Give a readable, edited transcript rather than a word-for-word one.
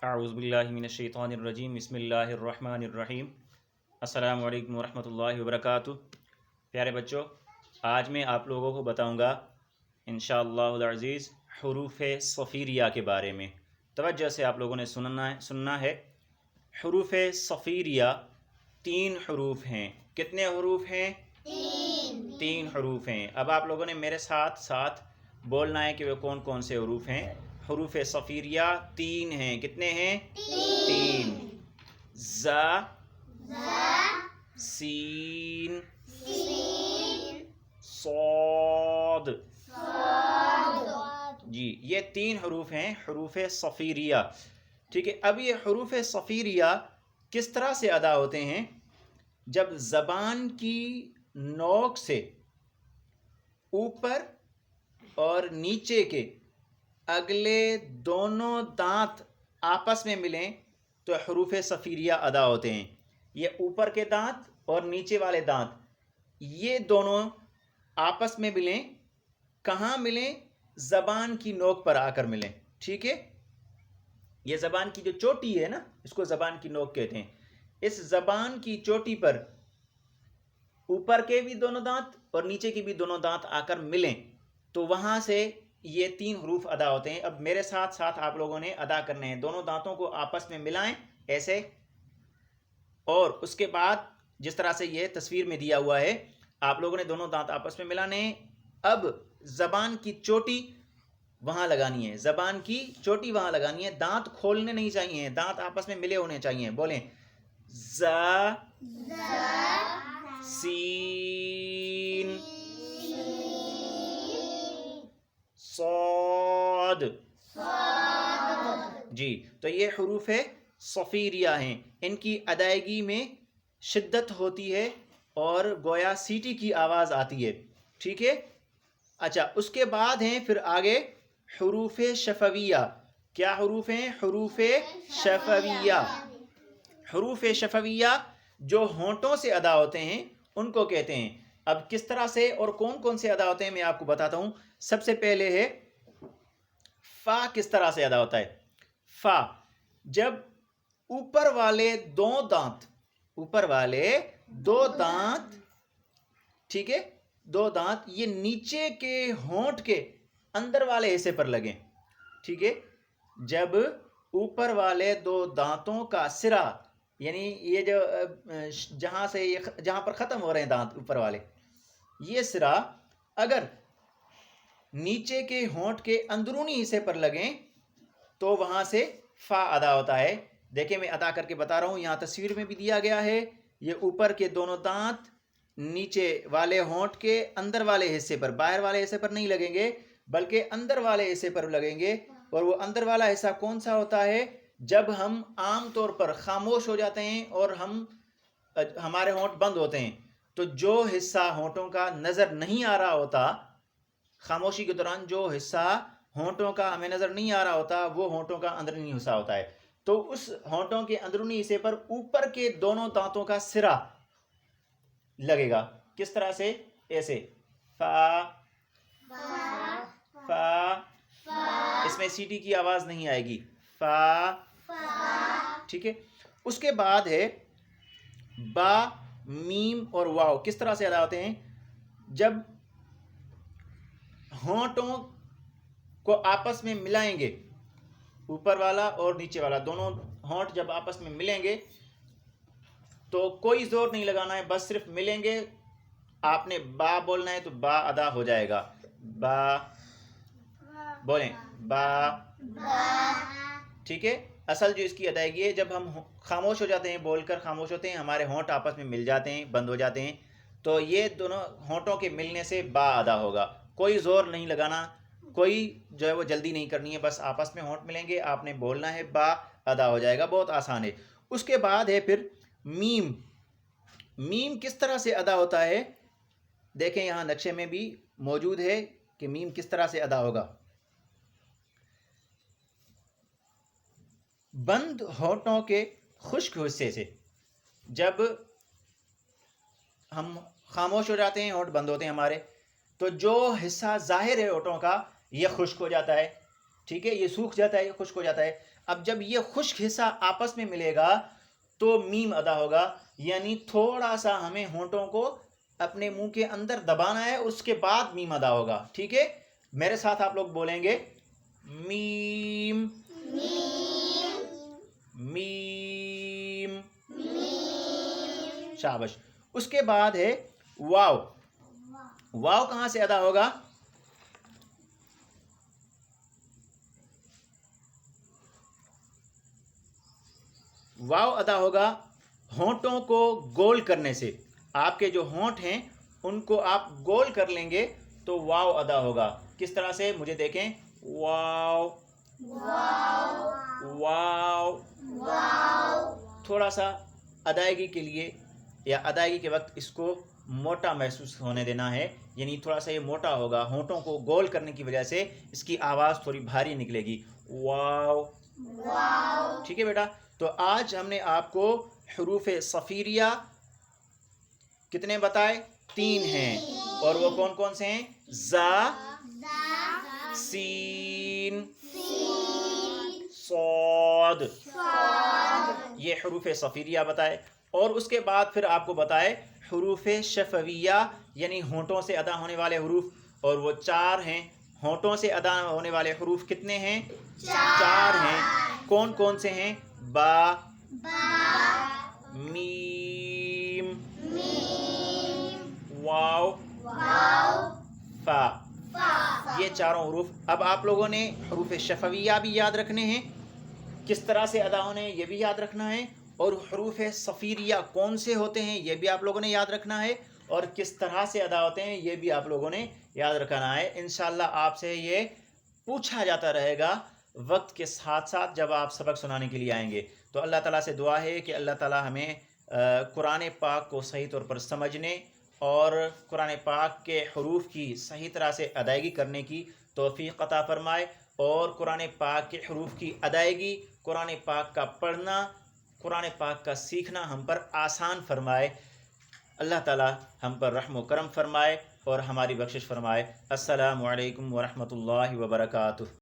اعوذ باللہ من الشیطان الرجیم بسم اللہ الرحمن الرحیم السلام علیکم ورحمۃ اللہ وبرکاتہ۔ پیارے بچوں، آج میں آپ لوگوں کو بتاؤں گا انشاءاللہ العزیز حروف صفیریہ کے بارے میں۔ توجہ سے آپ لوگوں نے سننا ہے۔ حروف صفیریہ 3 حروف ہیں۔ کتنے حروف ہیں؟ 3 حروف ہیں۔ اب آپ لوگوں نے میرے ساتھ ساتھ بولنا ہے کہ وہ کون کون سے حروف ہیں۔ حروف صفیریہ 3 ہیں۔ کتنے ہیں؟ 3۔ ز، سین، صاد۔ جی، یہ 3 حروف ہیں حروف صفیریہ۔ ٹھیک ہے، اب یہ حروف صفیریہ کس طرح سے ادا ہوتے ہیں؟ جب زبان کی نوک سے اوپر اور نیچے کے اگلے دونوں دانت آپس میں ملیں تو حروف صفیریہ ادا ہوتے ہیں۔ یہ اوپر کے دانت اور نیچے والے دانت یہ دونوں آپس میں ملیں، کہاں ملیں؟ زبان کی نوک پر آ کر ملیں۔ ٹھیک ہے، یہ زبان کی جو چوٹی ہے نا، اس کو زبان کی نوک کہتے ہیں۔ اس زبان کی چوٹی پر اوپر کے بھی دونوں دانت اور نیچے کے بھی دونوں دانت آ کر ملیں تو وہاں سے یہ 3 حروف ادا ہوتے ہیں۔ اب میرے ساتھ ساتھ آپ لوگوں نے ادا کرنے ہیں۔ دونوں دانتوں کو آپس میں ملائیں ایسے، اور اس کے بعد جس طرح سے یہ تصویر میں دیا ہوا ہے آپ لوگوں نے دونوں دانت آپس میں ملانے ہیں۔ اب زبان کی چوٹی وہاں لگانی ہے، زبان کی چوٹی وہاں لگانی ہے۔ دانت کھولنے نہیں چاہیے، دانت آپس میں ملے ہونے چاہیے۔ بولیں ز، سین، صاد۔ جی، تو یہ حروف صفیریہ ہیں۔ ان کی ادائیگی میں شدت ہوتی ہے اور گویا سیٹی کی آواز آتی ہے۔ ٹھیک ہے، اچھا، اس کے بعد ہیں پھر آگے حروف شفویہ۔ کیا حروف ہیں؟ حروف شفویہ۔ حروف شفویہ جو ہونٹوں سے ادا ہوتے ہیں ان کو کہتے ہیں۔ اب کس طرح سے اور کون کون سے ادا ہوتے ہیں میں آپ کو بتاتا ہوں۔ سب سے پہلے ہے فا۔ کس طرح سے ادا ہوتا ہے؟ فا، جب اوپر والے 2 دانت، اوپر والے 2 دانت، ٹھیک ہے، 2 دانت یہ نیچے کے ہونٹ کے اندر والے حصے پر لگیں۔ ٹھیک ہے، جب اوپر والے 2 دانتوں کا سرا، یعنی یہ جو جہاں پر ختم ہو رہے ہیں دانت اوپر والے، یہ سرا اگر نیچے کے ہونٹ کے اندرونی حصے پر لگیں تو وہاں سے فا ادا ہوتا ہے۔ دیکھیں میں ادا کر کے بتا رہا ہوں، یہاں تصویر میں بھی دیا گیا ہے۔ یہ اوپر کے دونوں دانت نیچے والے ہونٹ کے اندر والے حصے پر، باہر والے حصے پر نہیں لگیں گے بلکہ اندر والے حصے پر لگیں گے۔ اور وہ اندر والا حصہ کون سا ہوتا ہے؟ جب ہم عام طور پر خاموش ہو جاتے ہیں اور ہمارے ہونٹ بند ہوتے ہیں تو جو حصہ ہونٹوں کا نظر نہیں آ رہا ہوتا، خاموشی کے دوران جو حصہ ہونٹوں کا ہمیں نظر نہیں آ رہا ہوتا وہ ہونٹوں کا اندرونی حصہ ہوتا ہے۔ تو اس ہونٹوں کے اندرونی حصے پر اوپر کے دونوں دانتوں کا سرا لگے گا۔ کس طرح سے؟ ایسے فا، فا، اس میں سیٹی کی آواز نہیں آئے گی، فا۔ ٹھیک ہے، اس کے بعد ہے با، میم اور واو۔ کس طرح سے ادا ہوتے ہیں؟ جب ہونٹوں کو آپس میں ملائیں گے، اوپر والا اور نیچے والا دونوں ہونٹ جب آپس میں ملیں گے تو کوئی زور نہیں لگانا ہے، بس صرف ملیں گے، آپ نے با بولنا ہے تو با ادا ہو جائے گا۔ با، بولیں با۔ ٹھیک ہے، اصل جو اس کی ادائیگی ہے، جب ہم خاموش ہو جاتے ہیں، بول کر خاموش ہوتے ہیں، ہمارے ہونٹ آپس میں مل جاتے ہیں، بند ہو جاتے ہیں، تو یہ دونوں ہونٹوں کے ملنے سے با ادا ہوگا۔ کوئی زور نہیں لگانا، کوئی جو ہے وہ جلدی نہیں کرنی ہے، بس آپس میں ہونٹ ملیں گے، آپ نے بولنا ہے، با ادا ہو جائے گا۔ بہت آسان ہے۔ اس کے بعد ہے پھر میم۔ میم کس طرح سے ادا ہوتا ہے؟ دیکھیں یہاں نقشے میں بھی موجود ہے کہ میم کس طرح سے ادا ہوگا۔ بند ہونٹوں کے خشک حصے سے جب ہم خاموش ہو جاتے ہیں، ہونٹ بند ہوتے ہیں ہمارے، تو جو حصہ ظاہر ہے ہونٹوں کا یہ خشک ہو جاتا ہے۔ ٹھیک ہے، یہ سوکھ جاتا ہے، یہ خشک ہو جاتا ہے۔ اب جب یہ خشک حصہ آپس میں ملے گا تو میم ادا ہوگا، یعنی تھوڑا سا ہمیں ہونٹوں کو اپنے منہ کے اندر دبانا ہے، اس کے بعد میم ادا ہوگا. ٹھیک ہے، میرے ساتھ آپ لوگ بولیں گے میم میم. شابش. اس کے بعد ہے واو. واو کہاں سے ادا ہوگا؟ واو ادا ہوگا ہونٹوں کو گول کرنے سے. آپ کے جو ہونٹ ہیں ان کو آپ گول کر لیں گے تو واو ادا ہوگا. کس طرح سے؟ مجھے دیکھیں. واو واو. تھوڑا سا ادائیگی کے لیے یا ادائیگی کے وقت اس کو موٹا محسوس ہونے دینا ہے، یعنی تھوڑا سا یہ موٹا ہوگا. ہونٹوں کو گول کرنے کی وجہ سے اس کی آواز تھوڑی بھاری نکلے گی. واو. ٹھیک ہے بیٹا، تو آج ہم نے آپ کو حروف صفیریہ کتنے بتائے؟ 3 ہیں، اور وہ کون کون سے ہیں؟ زا، سین، صاد. یہ حروف صفیریہ بتائے. اور اس کے بعد پھر آپ کو بتائے حروف شفویہ، یعنی ہونٹوں سے ادا ہونے والے حروف، اور وہ 4 ہیں. ہونٹوں سے ادا ہونے والے حروف کتنے ہیں؟ 4 ہیں. کون کون سے ہیں؟ با، میم، واو، فا. یہ چاروں حروف. اب آپ لوگوں نے حروف شفویہ بھی یاد رکھنے ہیں، کس طرح سے ادا ہونے ہیں یہ بھی یاد رکھنا ہے، اور حروف صفیریہ کون سے ہوتے ہیں یہ بھی آپ لوگوں نے یاد رکھنا ہے، اور کس طرح سے ادا ہوتے ہیں یہ بھی آپ لوگوں نے یاد رکھنا ہے. انشاءاللہ آپ سے یہ پوچھا جاتا رہے گا وقت کے ساتھ ساتھ جب آپ سبق سنانے کے لیے آئیں گے. تو اللہ تعالیٰ سے دعا ہے کہ اللہ تعالیٰ ہمیں قرآن پاک کو صحیح طور پر سمجھنے اور قرآن پاک کے حروف کی صحیح طرح سے ادائیگی کرنے کی توفیق عطا فرمائے، اور قرآن پاک کے حروف کی ادائیگی، قرآن پاک کا پڑھنا، قرآن پاک کا سیکھنا ہم پر آسان فرمائے. اللہ تعالیٰ ہم پر رحم و کرم فرمائے اور ہماری بخشش فرمائے. السلام علیکم ورحمۃ اللہ وبرکاتہ.